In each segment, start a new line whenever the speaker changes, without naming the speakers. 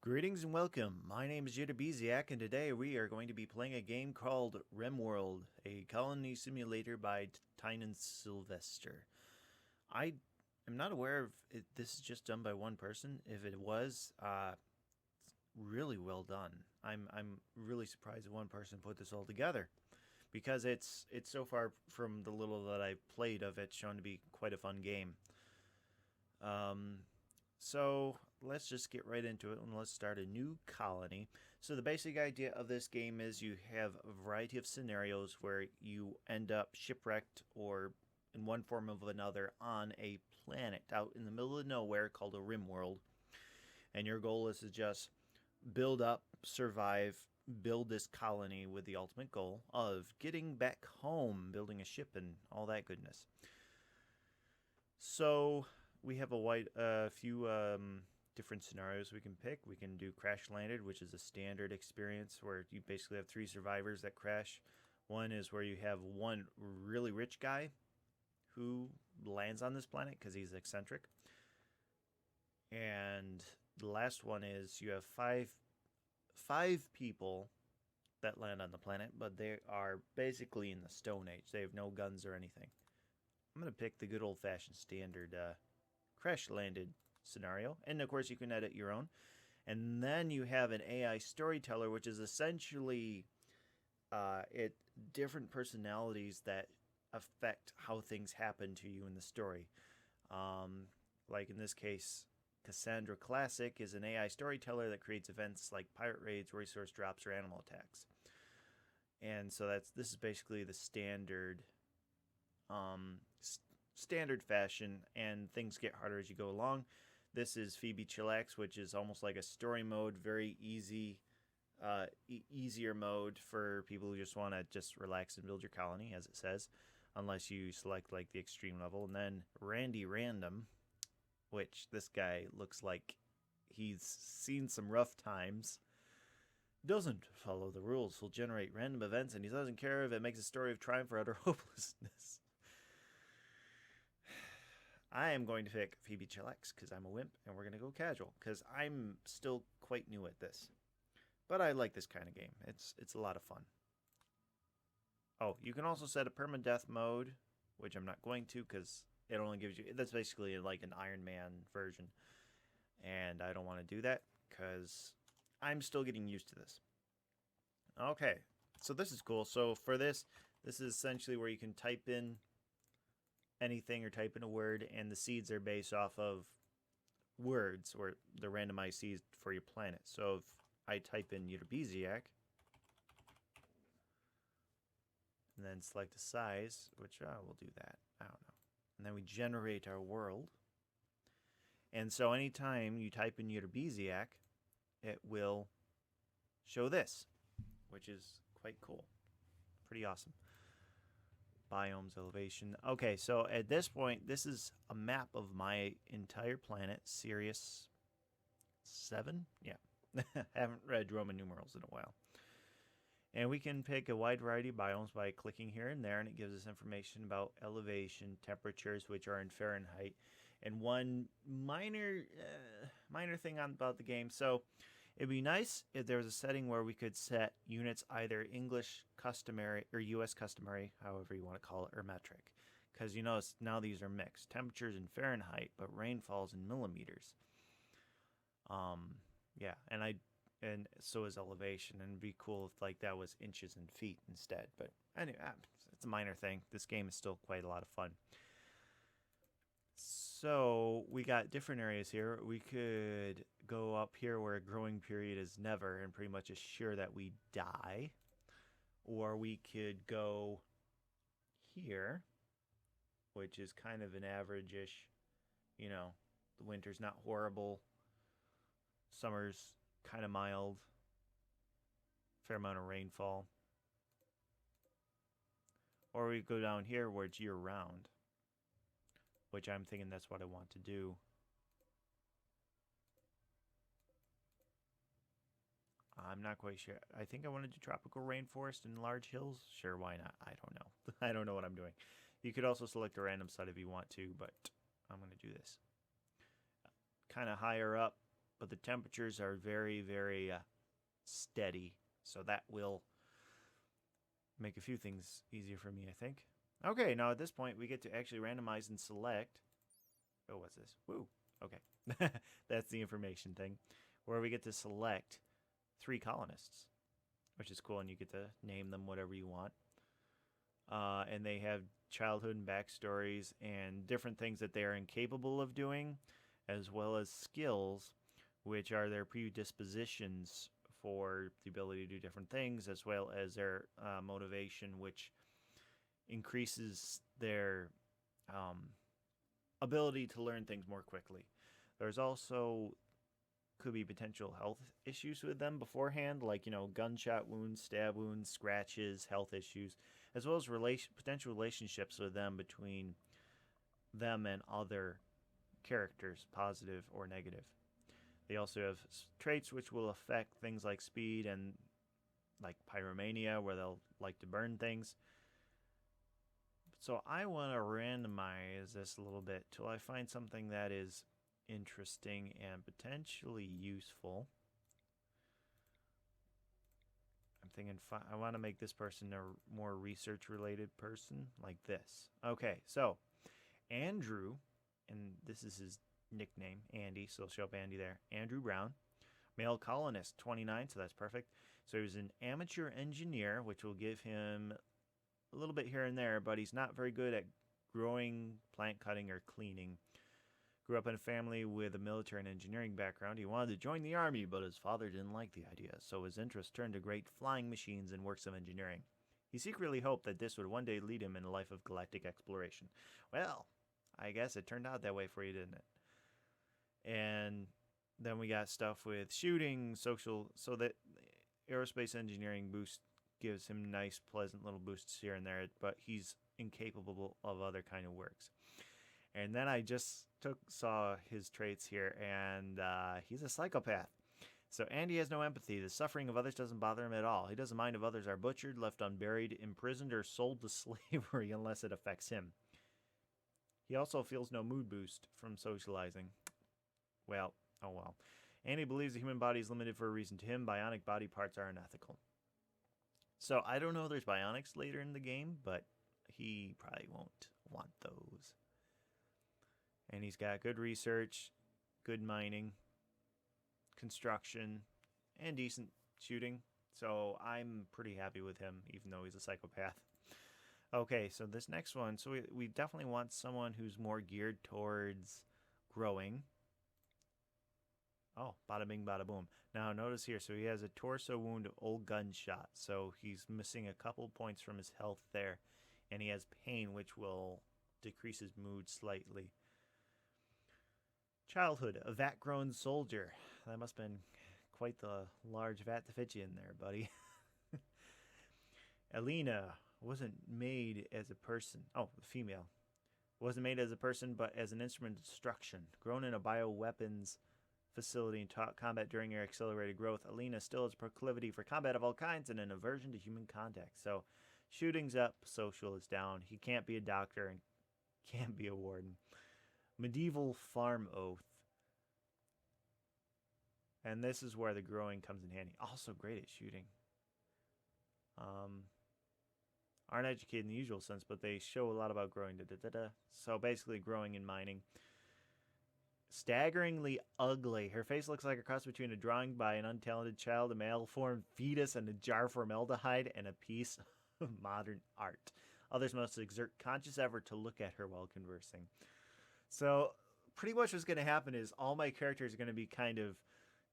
Greetings and welcome. My name is Ytterbisciac, and today we are going to be playing a game called Rimworld, a colony simulator by Tynan Sylvester. I am not aware if this is just done by one person. If it was, really well done. I'm really surprised that one person put this all together, because it's so far from the little that I've played of it shown to be quite a fun game. So let's just get right into it and let's start a new colony. So the basic idea of this game is you have a variety of scenarios where you end up shipwrecked or in one form of another on a planet out in the middle of nowhere called a Rimworld. And your goal is to just build up, survive, build this colony with the ultimate goal of getting back home, building a ship and all that goodness. So we have a few different scenarios we can pick. We can do crash landed, which is a standard experience where you basically have 3 survivors that crash. One is where you have one really rich guy who lands on this planet because he's eccentric. And the last one is you have five people that land on the planet, but they are basically in the Stone Age. They have no guns or anything. I'm going to pick the good old-fashioned standard crash landed scenario, and of course you can edit your own. And then you have an AI storyteller, which is essentially different personalities that affect how things happen to you in the story. Like in this case, Cassandra Classic is an AI storyteller that creates events like pirate raids, resource drops, or animal attacks. And so this is basically the standard standard fashion, and things get harder as you go along. This is Ytterbisciac, which is almost like a story mode, very easy, easier mode for people who just want to just relax and build your colony, as it says, unless you select like the extreme level. And then Randy Random, which this guy looks like he's seen some rough times. Doesn't follow the rules. He'll generate random events, and he doesn't care if it makes a story of triumph or utter hopelessness. I am going to pick Ytterbisciac because I'm a wimp, and we're going to go casual because I'm still quite new at this. But I like this kind of game. It's a lot of fun. Oh, you can also set a permadeath mode, which I'm not going to because it only gives you... That's basically like an Iron Man version. And I don't want to do that because I'm still getting used to this. Okay, so this is cool. So for this is essentially where you can type in anything or type in a word, and the seeds are based off of words or the randomized seeds for your planet. So if I type in Ytterbisciac and then select a size, which we'll do that, I don't know, and then we generate our world. And so anytime you type in Ytterbisciac, it will show this, which is quite cool, pretty awesome. Biomes, elevation. Okay, so at this point, this is a map of my entire planet, Sirius 7? Yeah. Haven't read Roman numerals in a while. And we can pick a wide variety of biomes by clicking here and there, and it gives us information about elevation, temperatures, which are in Fahrenheit, and one minor thing about the game. So it'd be nice if there was a setting where we could set units either English customary or US customary, however you want to call it, or metric. Because you notice now these are mixed. Temperatures in Fahrenheit, but rainfalls in millimeters. Yeah, and so is elevation, and it'd be cool if like that was inches and feet instead. But anyway, it's a minor thing. This game is still quite a lot of fun. So we got different areas here. We could go up here where a growing period is never and pretty much assure that we die. Or we could go here, which is kind of an average-ish, you know, the winter's not horrible, summer's kind of mild, fair amount of rainfall. Or we go down here where it's year-round, which I'm thinking that's what I want to do. I'm not quite sure. I think I want to do tropical rainforest and large hills. Sure, why not? I don't know. I don't know what I'm doing. You could also select a random site if you want to, but I'm going to do this. Kind of higher up but the temperatures are very, very steady. So that will make a few things easier for me, I think. Okay, now at this point, we get to actually randomize and select. Oh, what's this? Woo. Okay. That's the information thing, where we get to select 3 colonists, which is cool, and you get to name them whatever you want. And they have childhood and backstories and different things that they are incapable of doing, as well as skills, which are their predispositions for the ability to do different things, as well as their motivation, which increases their ability to learn things more quickly. There's also could be potential health issues with them beforehand, like, gunshot wounds, stab wounds, scratches, health issues, as well as potential relationships with them between them and other characters, positive or negative. They also have traits which will affect things like speed and like pyromania, where they'll like to burn things. So I want to randomize this a little bit till I find something that is interesting and potentially useful. I'm thinking I want to make this person a more research-related person, like this. Okay, so Andrew, and this is his nickname, Andy, so it'll show up Andy there. Andrew Brown, male colonist, 29, so that's perfect. So he was an amateur engineer, which will give him a little bit here and there, but he's not very good at growing, plant cutting, or cleaning. Grew up in a family with a military and engineering background. He wanted to join the army, but his father didn't like the idea, so his interest turned to great flying machines and works of engineering. He secretly hoped that this would one day lead him in a life of galactic exploration. Well, I guess it turned out that way for you, didn't it? And then we got stuff with shooting, social, so that aerospace engineering boost gives him nice, pleasant little boosts here and there, but he's incapable of other kind of works. And then I just saw his traits here, and he's a psychopath. So Andy has no empathy. The suffering of others doesn't bother him at all. He doesn't mind if others are butchered, left unburied, imprisoned, or sold to slavery unless it affects him. He also feels no mood boost from socializing. Well, oh well. Andy believes the human body is limited for a reason. To him, bionic body parts are unethical. So I don't know if there's bionics later in the game, but he probably won't want those. And he's got good research, good mining, construction, and decent shooting. So I'm pretty happy with him, even though he's a psychopath. Okay, so this next one. So we definitely want someone who's more geared towards growing. Oh, bada bing, bada boom. Now notice here, so he has a torso wound of old gunshot. So he's missing a couple points from his health there. And he has pain, which will decrease his mood slightly. Childhood, a vat-grown soldier. That must have been quite the large vat to fit you in there, buddy. Alina wasn't made as a person. Oh, female. Wasn't made as a person, but as an instrument of destruction. Grown in a bioweapons facility and taught combat during her accelerated growth, Alina still has proclivity for combat of all kinds and an aversion to human contact. So, shooting's up, social is down. He can't be a doctor and can't be a warden. Medieval farm oath. And this is where the growing comes in handy. Also great at shooting. Aren't educated in the usual sense, but they show a lot about growing. So basically growing and mining. Staggeringly ugly. Her face looks like a cross between a drawing by an untalented child, a malformed fetus, and a jar of formaldehyde, and a piece of modern art. Others must exert conscious effort to look at her while conversing. So pretty much what's going to happen is all my characters are going to be kind of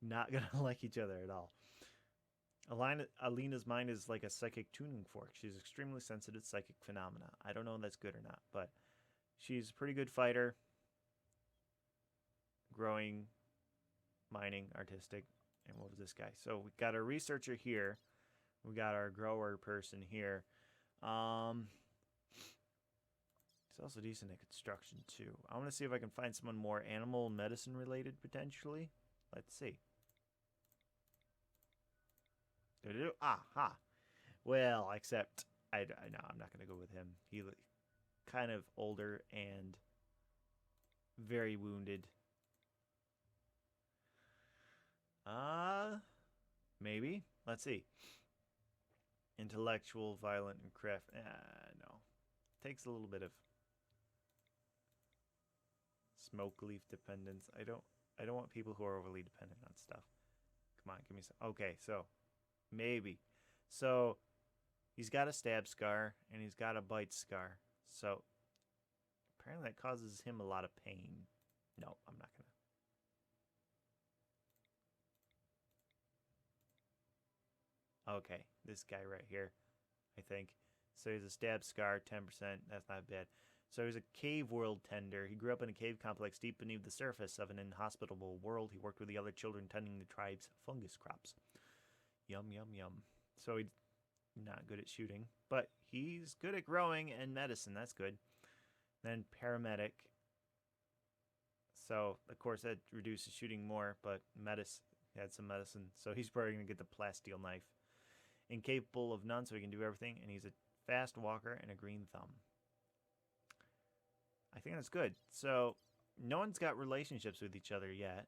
not going to like each other at all. Alina's mind is like a psychic tuning fork. She's extremely sensitive to psychic phenomena. I don't know if that's good or not, but she's a pretty good fighter. Growing, mining, artistic, and what was this guy? So we got our researcher here. We got our grower person here. He's also decent at construction too. I want to see if I can find someone more animal medicine related potentially. Let's see. Aha. Well, except no, I'm not going to go with him. He kind of older and very wounded. Maybe. Let's see. Intellectual, violent, and craft. No. Takes a little bit of smoke leaf dependence. I don't want people who are overly dependent on stuff. Come on, give me some. Okay, so maybe. So he's got a stab scar and he's got a bite scar. So apparently that causes him a lot of pain. No, I'm not gonna. Okay, this guy right here, I think. So he's a stab scar, 10%. That's not bad. So he's a cave world tender. He grew up in a cave complex deep beneath the surface of an inhospitable world. He worked with the other children tending the tribe's fungus crops. Yum, yum, yum. So he's not good at shooting, but he's good at growing and medicine. That's good. Then paramedic. So, of course, that reduces shooting more, but he had some medicine. So he's probably going to get the plasteel knife. Incapable of none, so he can do everything. And he's a fast walker and a green thumb. I think that's good. So no one's got relationships with each other yet.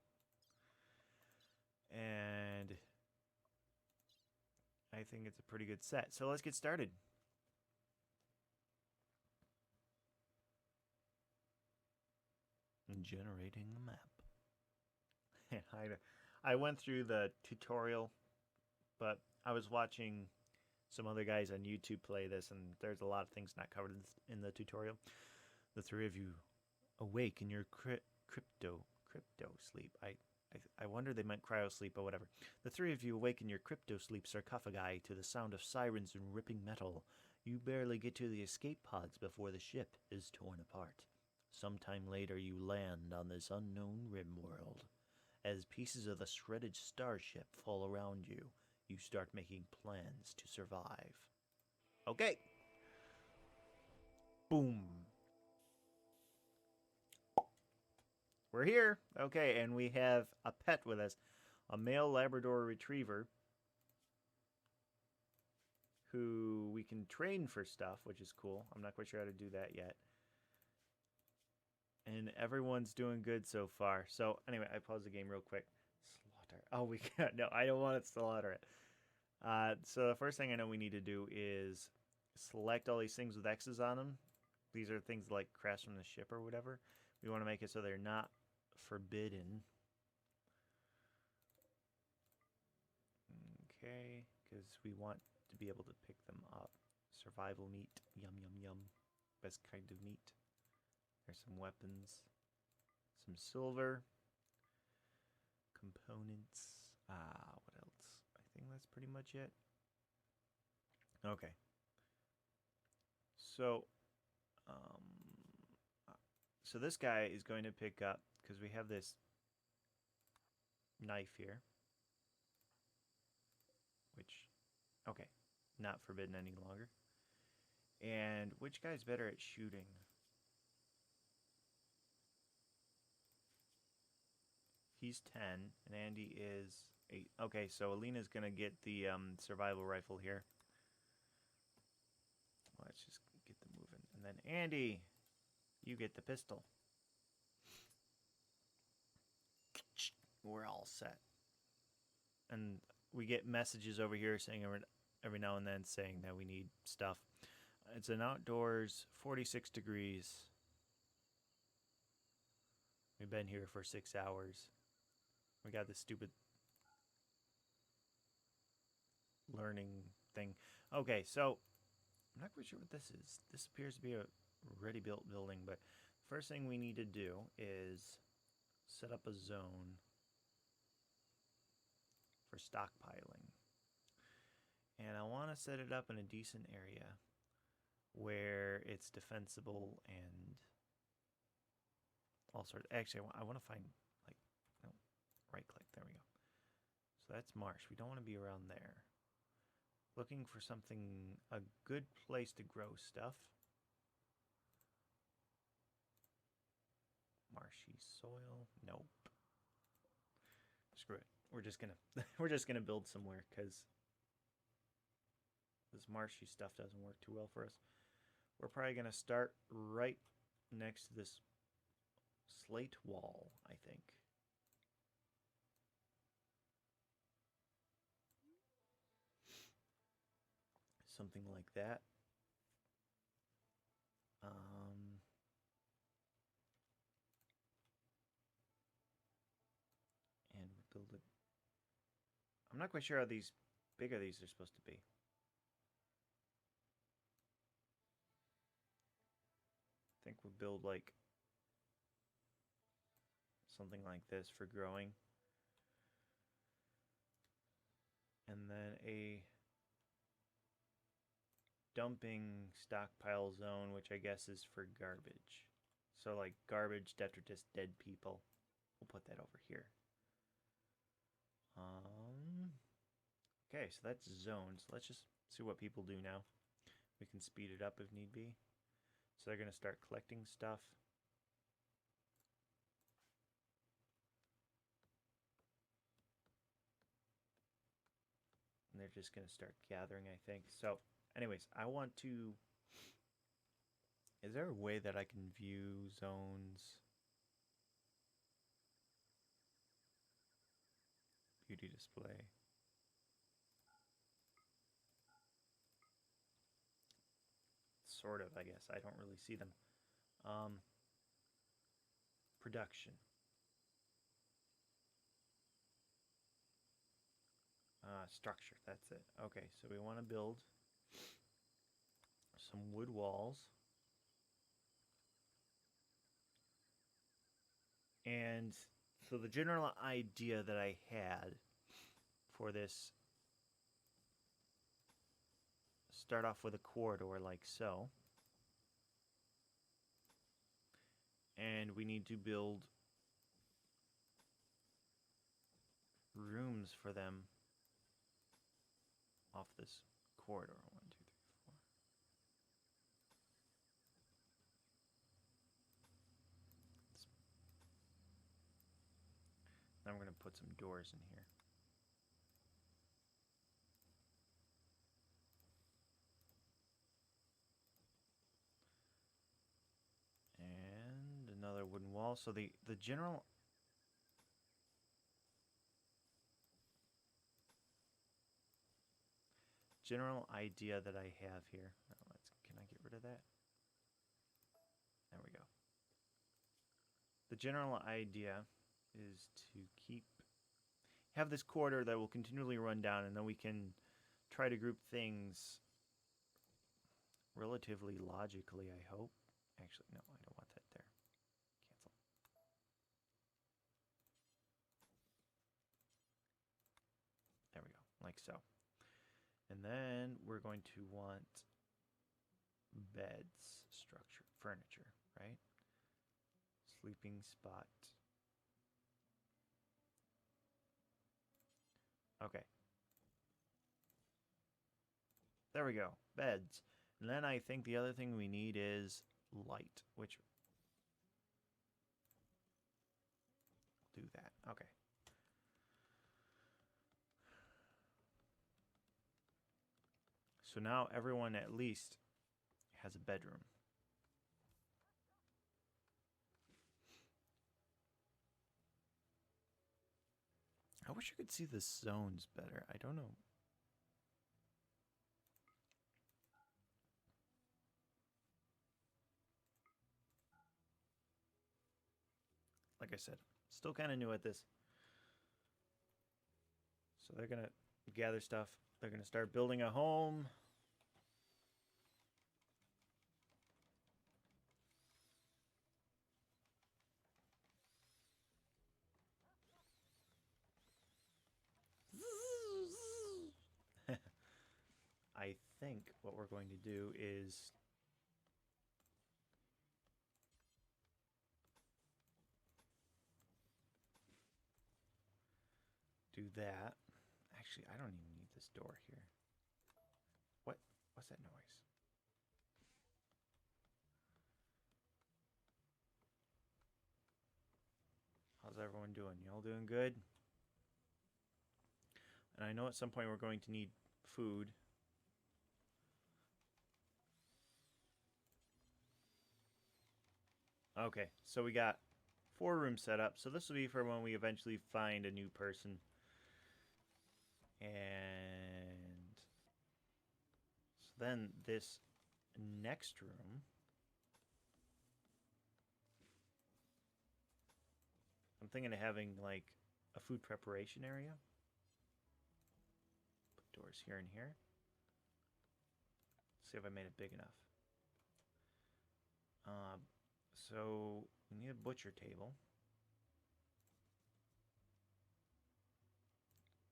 And I think it's a pretty good set. So let's get started. Generating the map. I went through the tutorial, but I was watching some other guys on YouTube play this, and there's a lot of things not covered in the tutorial. The three of you awake in your crypto sleep. I wonder they meant cryo sleep, but whatever. The three of you awake in your crypto sleep sarcophagi to the sound of sirens and ripping metal. You barely get to the escape pods before the ship is torn apart. Sometime later you land on this unknown Rimworld. As pieces of the shredded starship fall around you, you start making plans to survive. Okay. Boom. We're here. Okay, and we have a pet with us. A male Labrador Retriever who we can train for stuff, which is cool. I'm not quite sure how to do that yet. And everyone's doing good so far. So anyway, I paused the game real quick. Slaughter. Oh, we can't. No, I don't want to slaughter it. So the first thing I know we need to do is select all these things with X's on them. These are things like crash from the ship or whatever. We want to make it so they're not forbidden. Okay, because we want to be able to pick them up. Survival meat. Yum, yum, yum. Best kind of meat. There's some weapons. Some silver. Components. What else? I think that's pretty much it. Okay. So, so this guy is going to pick up, because we have this knife here, which, okay, not forbidden any longer. And which guy's better at shooting? He's 10, and Andy is 8. Okay, so Alina's going to get the survival rifle here. Let's just get them moving. And then Andy, you get the pistol. We're all set. And we get messages over here saying every now and then saying that we need stuff. It's an outdoors, 46 degrees. We've been here for 6 hours. We got this stupid learning thing. Okay, so I'm not quite sure what this is. This appears to be a ready-built building, but first thing we need to do is set up a zone for stockpiling. And I want to set it up in a decent area where it's defensible and all sorts. Actually, I want to find, like, no, right-click. There we go. So that's marsh. We don't want to be around there. Looking for something, a good place to grow stuff. Marshy soil. Nope. Screw it. We're just gonna build somewhere because this marshy stuff doesn't work too well for us. We're probably gonna start right next to this slate wall, I think. something like that. And we'll build it. I'm not quite sure how big are these are supposed to be. I think we'll build like something like this for growing. And then a dumping stockpile zone, which I guess is for garbage. So like garbage, detritus, dead people. We'll put that over here. Okay, so that's zones. Let's just see what people do now. We can speed it up if need be. So they're going to start collecting stuff. And they're just going to start gathering, I think. So, anyways, I want to... Is there a way that I can view zones? Beauty display. Sort of, I guess. I don't really see them. Production. Structure, that's it. Okay, so we want to build some wood walls. And so the general idea that I had for this, start off with a corridor like so. And we need to build rooms for them off this corridor. 1, 2, 3, 4. Then we're going to put some doors in here. And another wooden wall. So the general idea that I have here. Can I get rid of that? There we go. The general idea is to have this corridor that will continually run down, and then we can try to group things relatively logically, I hope. Actually, no, I don't want that there. Cancel. There we go, like so. And then we're going to want beds, structure, furniture, right? Sleeping spot. Okay. There we go, beds. And then I think the other thing we need is light, which will do that. Okay. So now everyone at least has a bedroom. I wish I could see the zones better. I don't know. Like I said, still kind of new at this. So they're going to gather stuff. They're going to start building a home. I think what we're going to do is do that. Actually, I don't even need this door here. What's that noise? How's everyone doing? Y'all doing good? And I know at some point we're going to need food. Okay, so we got 4 rooms set up. So this will be for when we eventually find a new person. And so then this next room, I'm thinking of having like a food preparation area. Put doors here and here. See if I made it big enough. So we need a butcher table.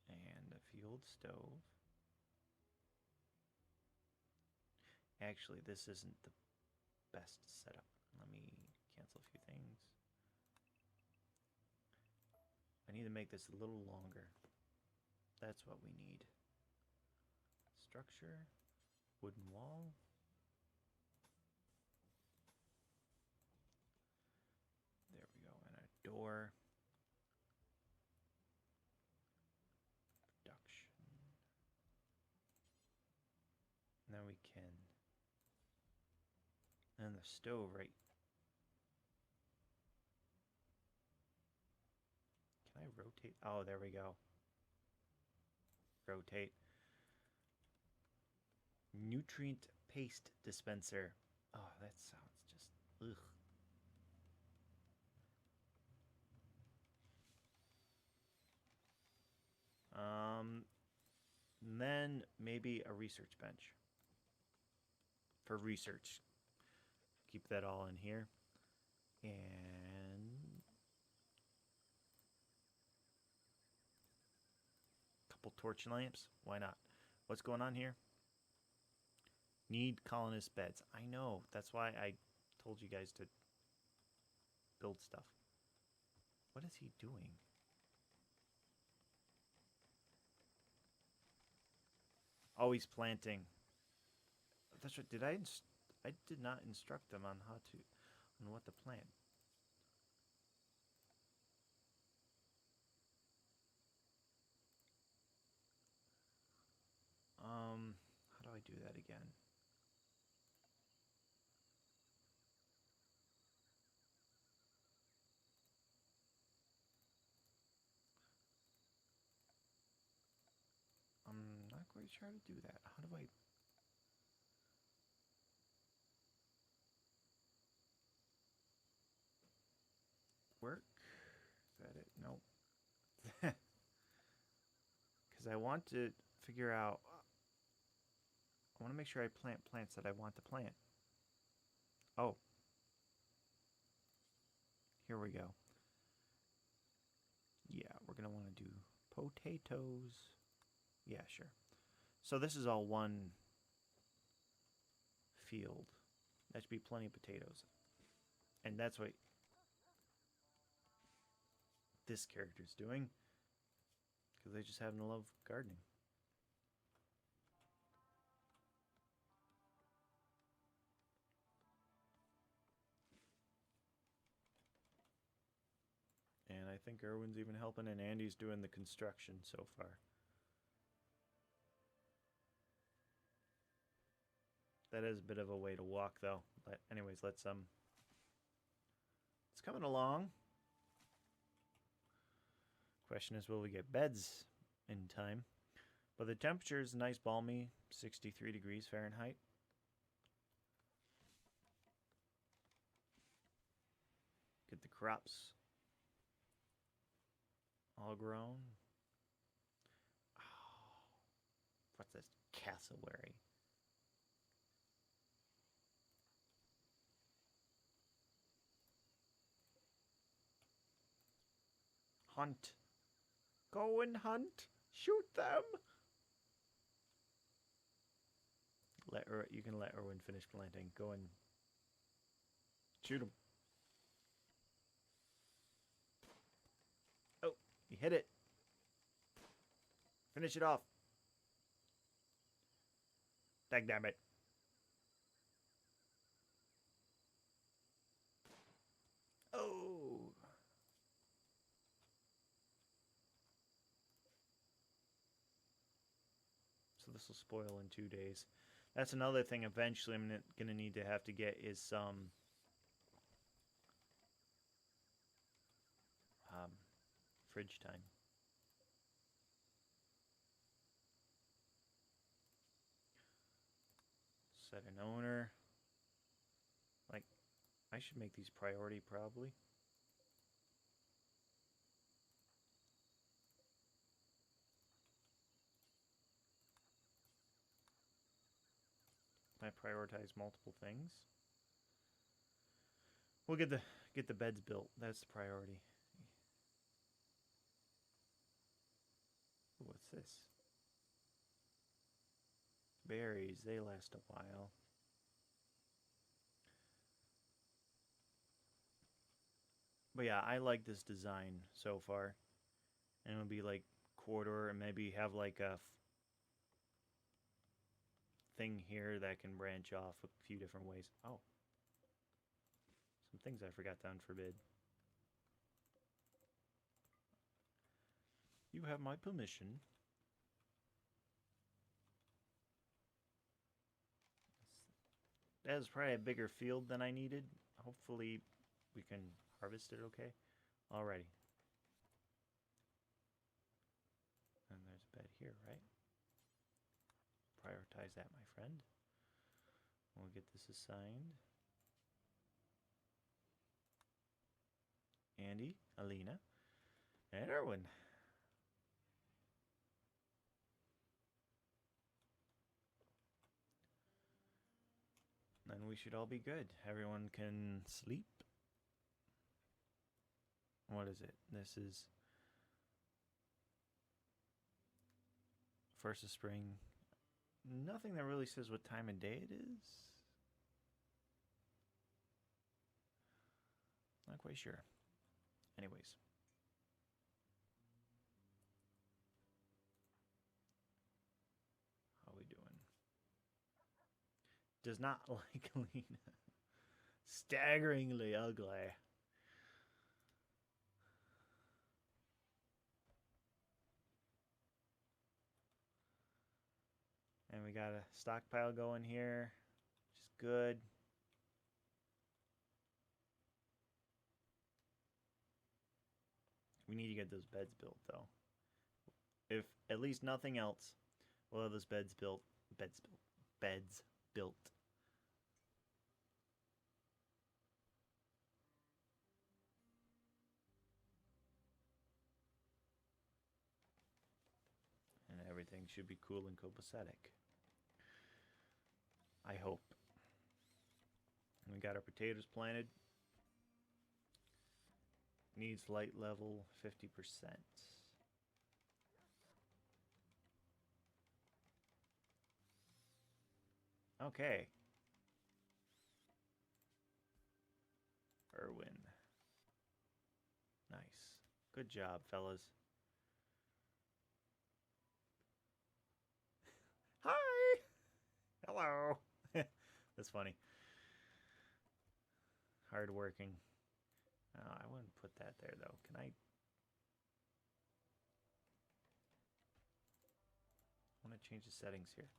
And a fueled stove. Actually, this isn't the best setup. Let me cancel a few things. I need to make this a little longer. That's what we need. Structure, wooden wall. There we go, and a door. Production. Now we can, and the stove right. Can I rotate? Oh, there we go. Rotate. Nutrient paste dispenser. Oh, that sounds just ugh. And then maybe a research bench for research. Keep that all in here. And a couple torch lamps. Why not? What's going on here? Need colonist beds. I know. That's why I told you guys to build stuff. What is he doing? Oh, he's planting. That's right. I did not instruct them on on what to plant. How do I do that again? I'm not quite sure how to do that. How do I... Work? Is that it? Nope. Because I want to figure out... I want to make sure I plant plants that I want to plant. Oh. Here we go. Yeah, we're going to want to do potatoes. Yeah, sure. So this is all one field. That should be plenty of potatoes. And that's what this character's doing. Because they just happen to love gardening. And I think Erwin's even helping, and Andy's doing the construction so far. That is a bit of a way to walk, though. But anyways, it's coming along. Question is, will we get beds in time? But the temperature is nice, balmy, 63 degrees Fahrenheit. Get the crops all grown. Oh, what's this? Cassowary. Hunt. Go and hunt. Shoot them. You can let Erwin finish planting. Go and shoot him. Oh, he hit it. Finish it off. Dagnabbit. Oh. So this will spoil in 2 days. That's another thing eventually I'm going to need to have to get is some fridge time. Set an owner. Like, I should make these priority probably. I prioritize multiple things. We'll get the beds built. That's the priority. Ooh, what's this? Berries, they last a while. But yeah, I like this design so far. And it'll be like corridor and maybe have like a thing here that can branch off a few different ways. Oh. Some things I forgot to unforbid. You have my permission. That is probably a bigger field than I needed. Hopefully we can harvest it okay. Alrighty. And there's a bed here, right? Prioritize that, my friend. We'll get this assigned. Andy, Alina, and Erwin. Then we should all be good. Everyone can sleep. What is it? This is 1st of spring. Nothing that really says what time of day it is. Not quite sure. Anyways. How we doing? Does not like Lena. Staggeringly ugly. And we got a stockpile going here, which is good. We need to get those beds built, though. If at least nothing else, we'll have those beds built. Beds built. And everything should be cool and copacetic. I hope. We got our potatoes planted. Needs light level 50%. Okay. Erwin. Nice. Good job, fellas. Hi! Hello! That's funny. Hard working. Oh, I wouldn't put that there, though. Can I? I want to change the settings here.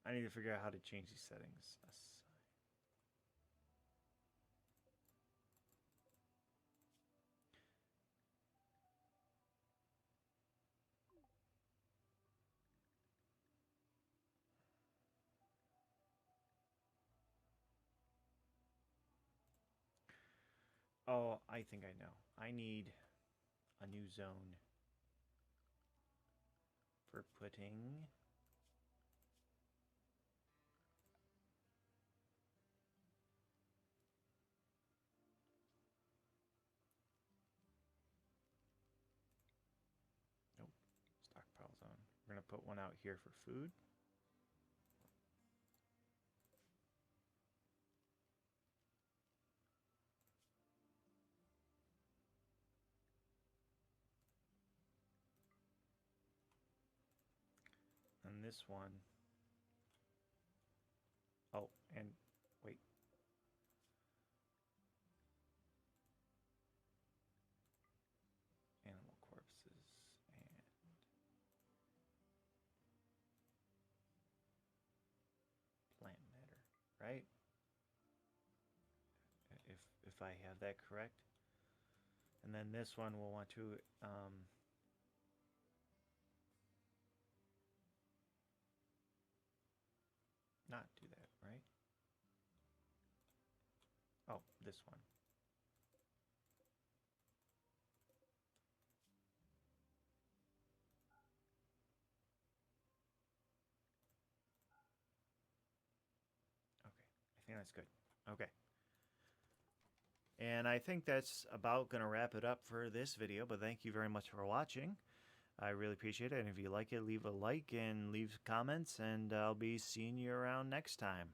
I need to figure out how to change these settings. Oh, I think I know. I need a new zone for putting... Nope. Stockpile zone. We're going to put one out here for food. And this one. Oh, and wait. Animal corpses and plant matter, right? If I have that correct. And then this one we'll want to not do that, right? Oh, this one. Okay, I think that's good. Okay. And I think that's about going to wrap it up for this video, but thank you very much for watching. I really appreciate it. And if you like it, leave a like and leave comments, and I'll be seeing you around next time.